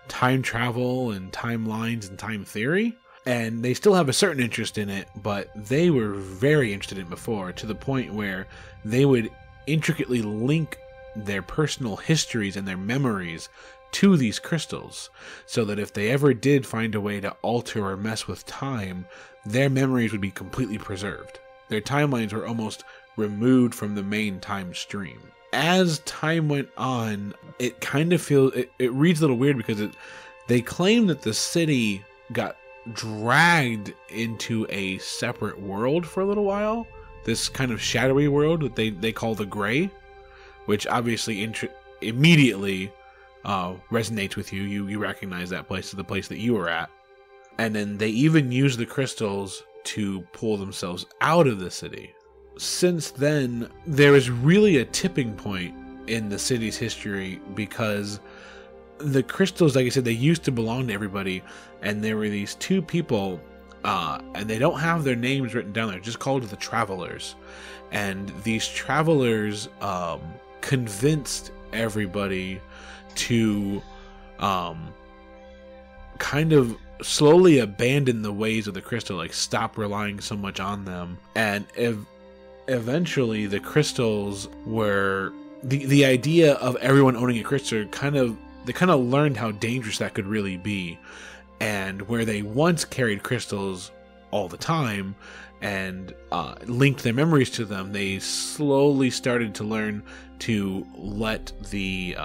time travel and timelines and time theory. And they still have a certain interest in it, but they were very interested in it before, to the point where they would intricately link their personal histories and their memories to these crystals, so that if they ever did find a way to alter or mess with time, their memories would be completely preserved. Their timelines were almost removed from the main time stream. As time went on, it kind of feels, it reads a little weird because they claim that the city got dragged into a separate world for a little while. This kind of shadowy world that they call the Gray, which obviously immediately resonates with you. You recognize that place as the place that you were at. And then they even use the crystals to pull themselves out of the city. Since then, there is really a tipping point in the city's history, because the crystals, like I said, they used to belong to everybody, and there were these two people, and they don't have their names written down. They're just called the Travelers. And these Travelers convinced everybody to kind of slowly abandon the ways of the crystal, like stop relying so much on them. And eventually the crystals were the idea of everyone owning a crystal. They kind of learned how dangerous that could really be. And where they once carried crystals all the time and linked their memories to them, they slowly started to learn to let the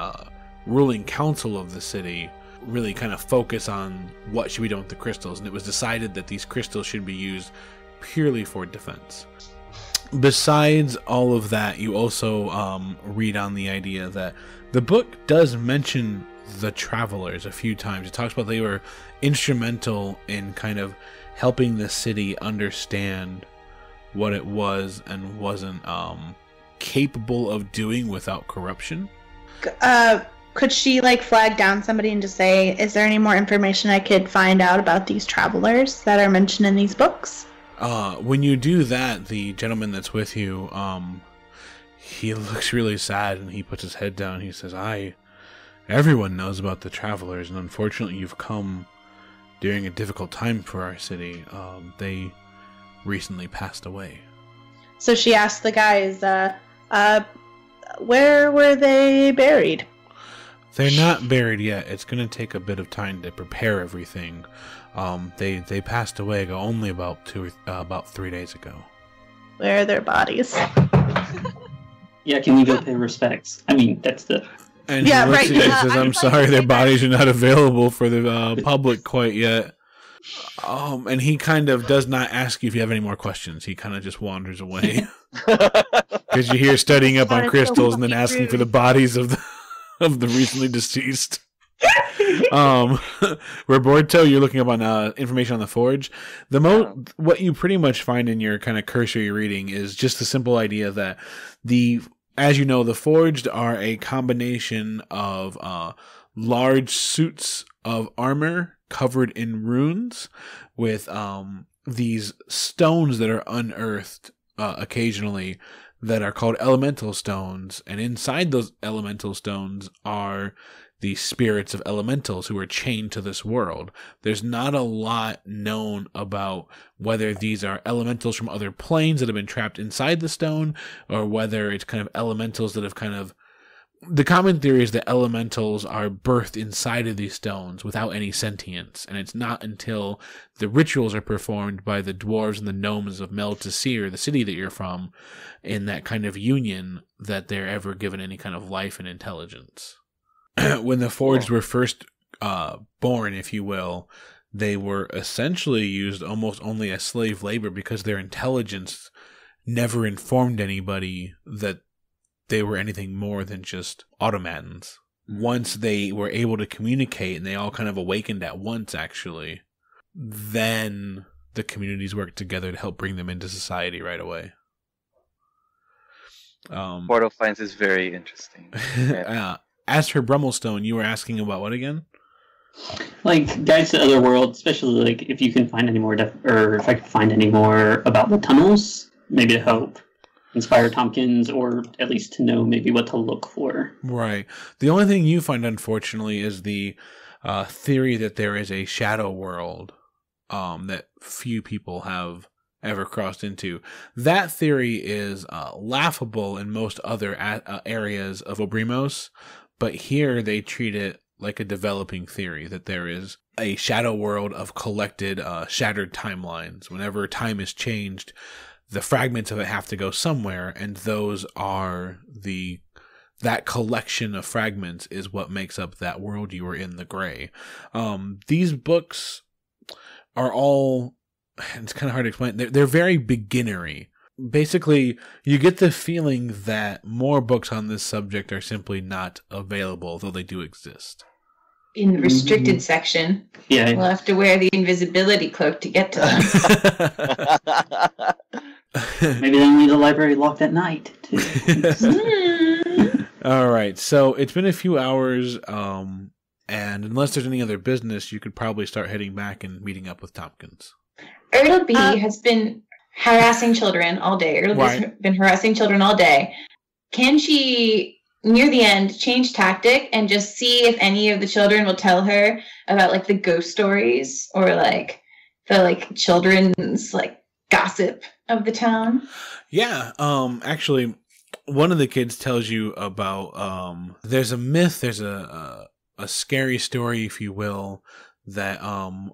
ruling council of the city really kind of focus on what should be done with the crystals. And it was decided that these crystals should be used purely for defense. Besides all of that, you also read on the idea that the book does mention the Travelers a few times. It talks about they were instrumental in kind of helping the city understand what it was and wasn't capable of doing without corruption. Could she flag down somebody and just say, is there any more information I could find out about these Travelers that are mentioned in these books? When you do that, the gentleman that's with you, he looks really sad, and he puts his head down. He says, everyone knows about the Travelers, and unfortunately you've come during a difficult time for our city. They recently passed away. So she asked the guys, where were they buried? They're not buried yet. It's going to take a bit of time to prepare everything. They passed away only about 3 days ago. Where are their bodies? Yeah, can we go pay respects? I mean, that's the... And he looks at you and says, I'm sorry, their bodies are not available for the public quite yet. And he kind of does not ask you if you have any more questions. He kind of just wanders away. Because you hear studying up on crystals and then asking for the bodies of the recently deceased. Roberto, you're looking up on information on the Forge. What you pretty much find in your kind of cursory reading is just the simple idea that as you know, the Forged are a combination of large suits of armor covered in runes with these stones that are unearthed occasionally that are called elemental stones. And inside those elemental stones are the spirits of elementals who are chained to this world. There's not a lot known about whether these are elementals from other planes that have been trapped inside the stone, or whether it's kind of elementals that have kind of... The common theory is that elementals are birthed inside of these stones without any sentience, and it's not until the rituals are performed by the dwarves and the gnomes of Meltasir, the city that you're from, in that kind of union, that they're ever given any kind of life and intelligence. When the Forged were first born, if you will, they were essentially used almost only as slave labor because their intelligence never informed anybody that they were anything more than just automatons. Once they were able to communicate and they all kind of awakened at once, actually, then the communities worked together to help bring them into society right away. Portal Finds is very interesting. Yeah. As for Brummelstone, you were asking about what again? Like guides to other worlds, especially like if you can find any more, or if I can find any more about the tunnels, maybe to help inspire Tompkins, or at least to know maybe what to look for. Right. The only thing you find, unfortunately, is the theory that there is a shadow world that few people have ever crossed into. That theory is laughable in most other areas of Obrimos, but here they treat it like a developing theory, that there is a shadow world of collected, shattered timelines. Whenever time is changed, the fragments of it have to go somewhere, and those are that collection of fragments is what makes up that world you were in, the Gray. These books are all, it's kind of hard to explain, they're very beginnery. Basically, you get the feeling that more books on this subject are simply not available, though they do exist. In the restricted section. Yeah. We'll have to wear the invisibility cloak to get to them. Maybe they'll need the library locked at night, too. All right, so it's been a few hours, and unless there's any other business, you could probably start heading back and meeting up with Tompkins. Ertlebee has been harassing children all day. Ertlebee's been harassing children all day. Can she, near the end, change tactic and just see if any of the children will tell her about, like, the ghost stories or, like, the, like, children's, like, gossip of the town? Yeah, actually, one of the kids tells you about, there's a myth, there's a scary story, if you will, that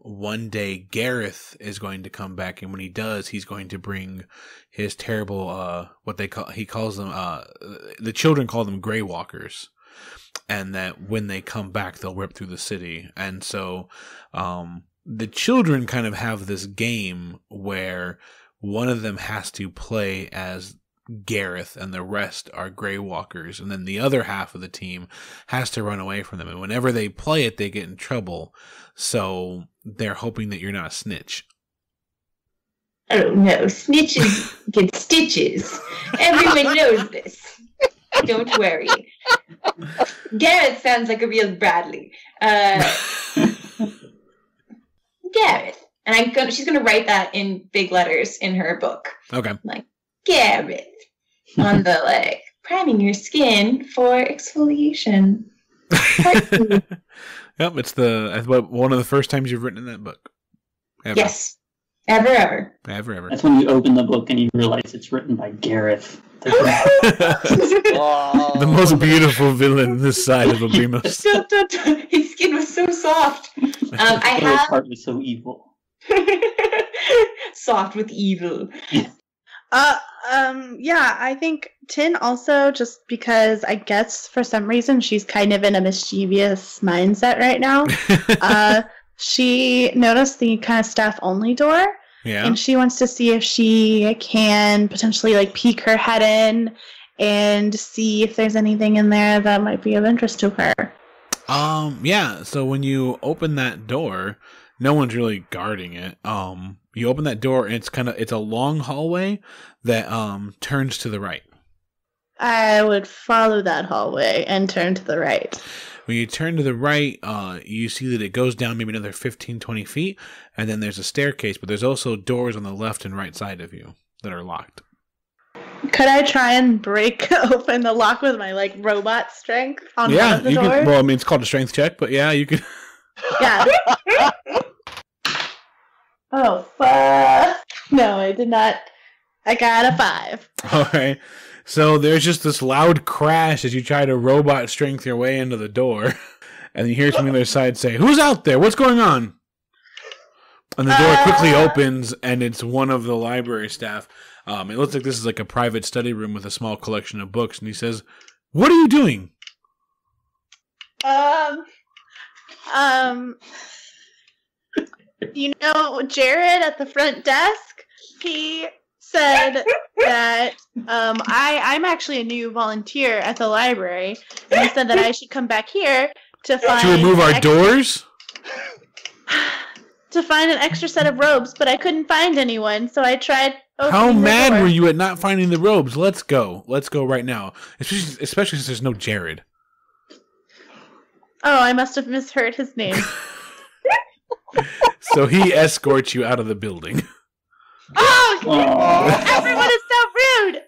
one day Gareth is going to come back, and when he does, he's going to bring his terrible he calls them the children call them Grey Walkers, and that when they come back they'll rip through the city. And so the children kind of have this game where one of them has to play as Gareth and the rest are Grey Walkers, and then the other half of the team has to run away from them, and whenever they play it they get in trouble, so they're hoping that you're not a snitch. Oh no, snitches get stitches. Everyone knows this. Don't worry. Gareth sounds like a real Bradley. Gareth. And she's gonna write that in big letters in her book. Okay. Like, Gareth. On the, like, priming your skin for exfoliation. Yep, it's one of the first times you've written in that book. Ever. Yes. Ever. That's when you open the book and you realize it's written by Gareth. The most beautiful villain this side of Obrimos. His skin was so soft. His heart was so evil. Soft with evil. Yeah, I think Tin also, just because I guess for some reason she's kind of in a mischievous mindset right now. She noticed the kind of staff-only door, and she wants to see if she can potentially, like, peek her head in and see if there's anything in there that might be of interest to her. Yeah, so when you open that door, no one's really guarding it. You open that door and it's a long hallway that turns to the right. I would follow that hallway and turn to the right. When you turn to the right, you see that it goes down maybe another 15, 20 feet, and then there's a staircase, but there's also doors on the left and right side of you that are locked. Could I try and break open the lock with my, like, robot strength on one of the doors? Well, I mean, it's called a strength check, but yeah, you can. Yeah. Oh, fuck. No, I did not. I got a 5. All right. So there's just this loud crash as you try to robot strength your way into the door. And you hear from the other side say, "Who's out there? What's going on?" And the door quickly opens, and it's one of the library staff. It looks like this is like a private study room with a small collection of books. And he says, "What are you doing?" You know, Jared at the front desk, he said that I'm actually a new volunteer at the library, and he said that I should come back here to find To remove our doors? to find an extra set of robes, but I couldn't find anyone, so I tried opening How the mad door. were you at not finding the robes? Let's go. Let's go right now. Especially since there's no Jared. Oh, I must have misheard his name. So he escorts you out of the building. Oh, Aw. everyone is so rude!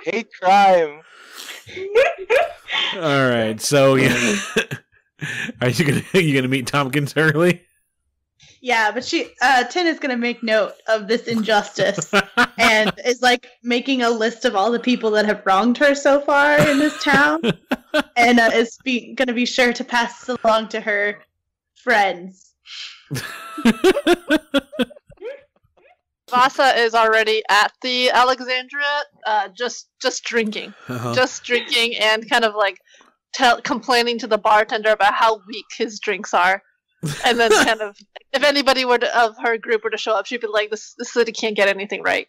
Hate crime. All right, so are you gonna meet Tompkins early? Yeah, but Tin is gonna make note of this injustice and is like making a list of all the people that have wronged her so far in this town, and is gonna be sure to pass this along to her friends. Vasa is already at the Alexandria, just drinking, Uh-huh. just drinking, and kind of like complaining to the bartender about how weak his drinks are, and then kind of, if anybody of her group were to show up, she'd be like, "This city can't get anything right."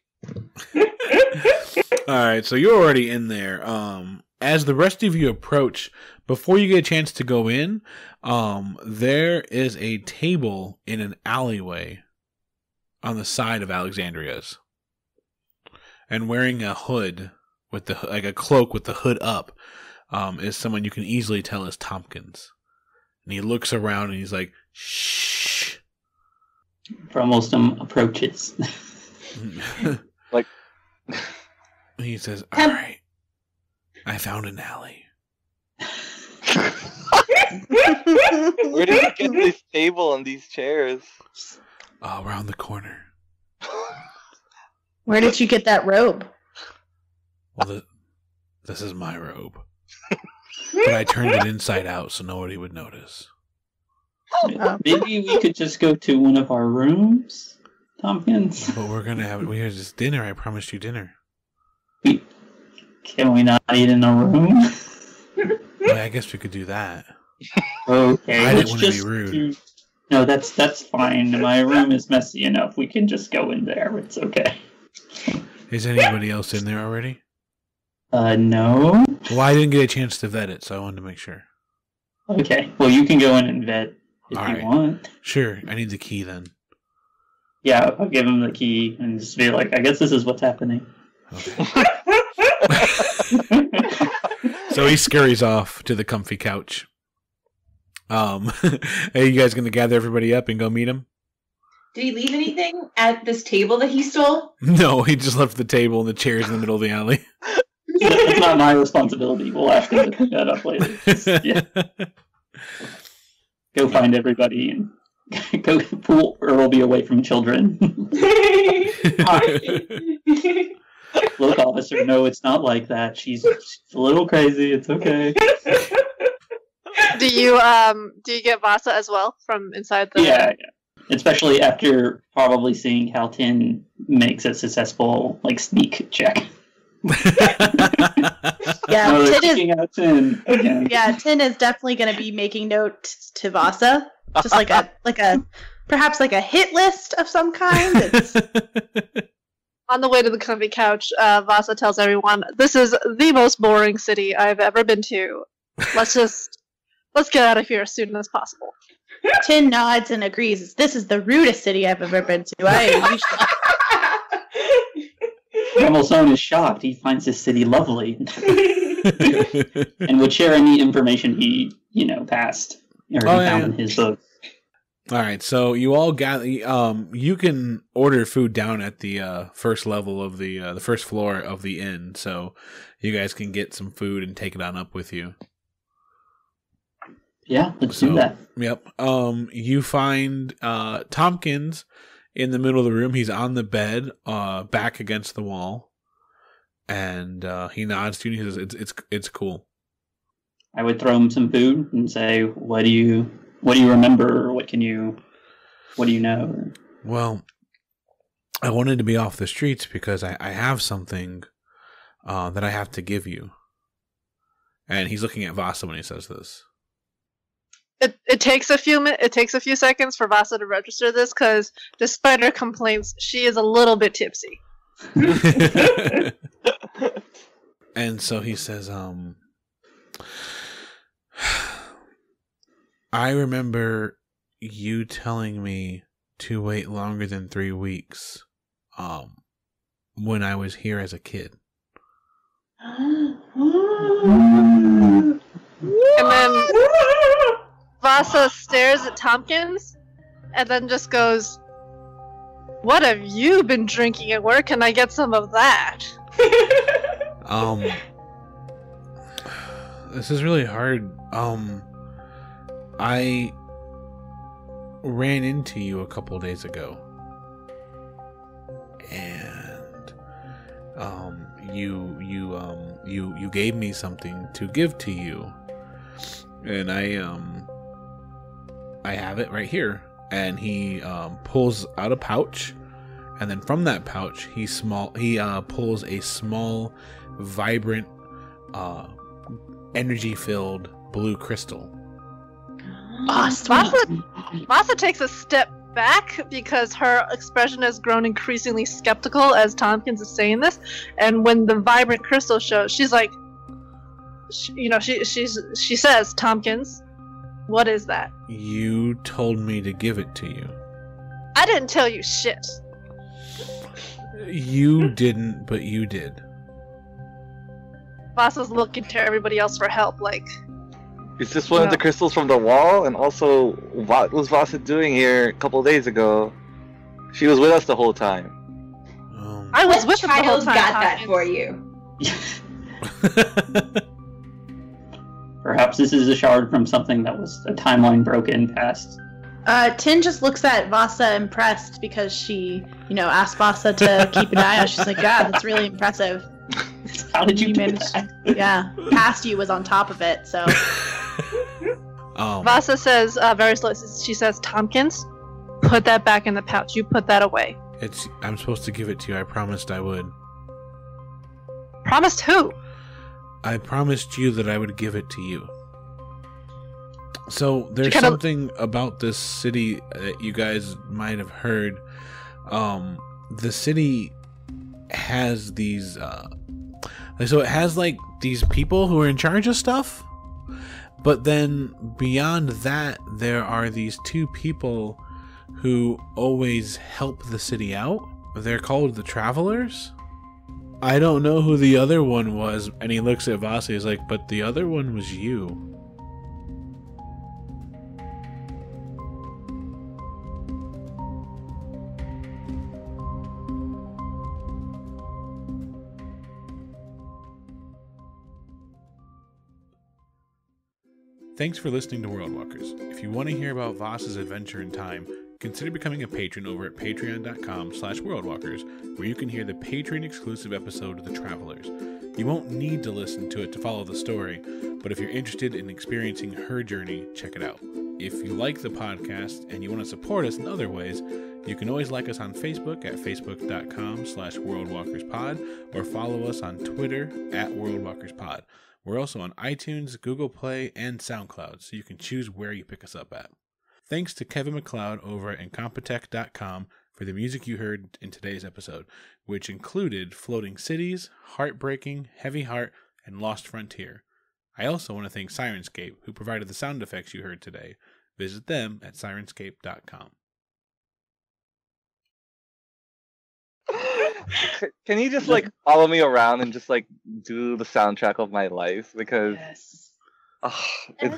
All right, so you're already in there. As the rest of you approach, before you get a chance to go in, there is a table in an alleyway on the side of Alexandria's, and wearing a hood with a cloak with the hood up, is someone you can easily tell is Tompkins. And he looks around and he's like, "Shh." Promostum approaches. Like, He says, "All right, I found an alley." where did you get this table and these chairs? Around the corner. Where did you get that robe? Well, this is my robe. But I turned it inside out so nobody would notice. Maybe we could just go to one of our rooms, Tompkins. But we're going to have this dinner. I promised you dinner. Can we not eat in a room? Well, I guess we could do that. Okay, I didn't let's want to be just rude. No, that's fine. My room is messy enough. We can just go in there. It's okay. Is anybody else in there already? No. Well, I didn't get a chance to vet it, so I wanted to make sure. Okay. Well, you can go in and vet if All you right. want. Sure, I need the key then. Yeah, I'll give him the key and just be like, I guess this is what's happening. Okay. So he scurries off to the comfy couch. Are you guys going to gather everybody up and go meet him? Did he leave anything at this table that he stole? No, he just left the table and the chairs in the middle of the alley. That's not my responsibility. We'll have to pick that up later. Just, yeah. Go find everybody and go pull Erltebee away from children. Look, officer, no, it's not like that. She's a little crazy. It's okay. Do you get Vasa as well from inside the? Yeah. Especially after probably seeing how Tin makes a successful sneak check. Yeah, Oh, they're Tin is. kicking out Tin again. Yeah, Tin is definitely going to be making note to Vasa, just perhaps like a hit list of some kind. It's, On the way to the comfy couch, Vasa tells everyone, "This is the most boring city I've ever been to. Let's get out of here as soon as possible." Tin nods and agrees. This is the rudest city I've ever been to. Hamilton is shocked. He finds this city lovely and would share any information he, passed or found in his book. All right, so you all gather. You can order food down at the first level of the first floor of the inn, so you guys can get some food and take it on up with you. Yeah, let's do that. Yep. You find Tompkins in the middle of the room. He's on the bed, back against the wall, and he nods to you. And he says, "It's cool." I would throw him some food and say, "What do you remember? Or what do you know?" Well, I wanted to be off the streets because I have something that I have to give you. And he's looking at Vasa when he says this. It takes a few seconds for Vasa to register this because, despite her complaints, she is a little bit tipsy. And so he says, I remember you telling me to wait longer than 3 weeks when I was here as a kid. And then Vasa stares at Tompkins and then just goes, "What have you been drinking and where can I get some of that?" This is really hard. I ran into you a couple days ago. And you gave me something to give to you. And I have it right here. And he pulls out a pouch, and then from that pouch he pulls a small, vibrant, energy-filled blue crystal. Vasa takes a step back because her expression has grown increasingly skeptical as Tompkins is saying this, and when the vibrant crystal shows, she's like, she says, "Tompkins, what is that?" You told me to give it to you. I didn't tell you shit. You didn't, but you did. Vasa's looking to everybody else for help, like... Is this one of the crystals from the wall? And also, what was Vasa doing here a couple days ago? She was with us the whole time. I was with her the whole time. Got that for you. Perhaps this is a shard from something that was a timeline broken past. Tin just looks at Vasa impressed because she, asked Vasa to keep an eye out. She's like, God, that's really impressive. How did you do that? Yeah, past you was on top of it, so... Vasa says, very slowly, she says, "Tompkins, put that back in the pouch. You put that away." I'm supposed to give it to you. I promised I would. Promised who? I promised you that I would give it to you. So there's something about this city that you guys might have heard. The city has these so it has like these people who are in charge of stuff, but then beyond that there are these two people who always help the city out. They're called the Travelers. I don't know who the other one was. And he looks at Vasa, he's like, but the other one was you. Thanks for listening to World Walkers. If you want to hear about Vasa's adventure in time, consider becoming a patron over at patreon.com/worldwalkers, where you can hear the Patreon-exclusive episode of The Travelers. You won't need to listen to it to follow the story, but if you're interested in experiencing her journey, check it out. If you like the podcast and you want to support us in other ways, you can always like us on Facebook at facebook.com/worldwalkerspod, or follow us on Twitter at worldwalkerspod. We're also on iTunes, Google Play, and SoundCloud, so you can choose where you pick us up at. Thanks to Kevin MacLeod over at Incompetech.com for the music you heard in today's episode, which included Floating Cities, Heartbreaking, Heavy Heart, and Lost Frontier. I also want to thank Syrinscape, who provided the sound effects you heard today. Visit them at Syrinscape.com. Can you just follow me around and just do the soundtrack of my life? Because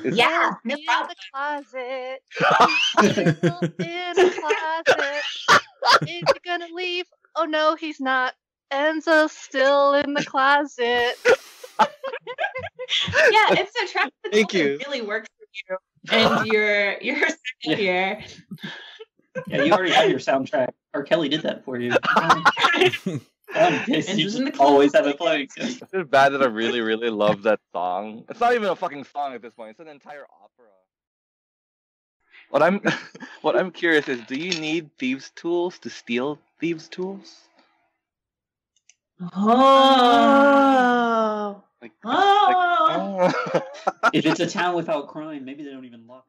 yeah, no problem. The closet. In the closet. Is he gonna leave? Oh no, he's not. Enzo's still in the closet. Yeah, it's a track that Thank you. really works for you and your second year. Yeah, you already have your soundtrack. R. Kelly did that for you. You just always have it playing. It's just bad that I really, really love that song. It's not even a fucking song at this point. It's an entire opera. What I'm curious is, do you need thieves' tools to steal thieves' tools? Oh. Oh. If it's a town without crime, maybe they don't even lock.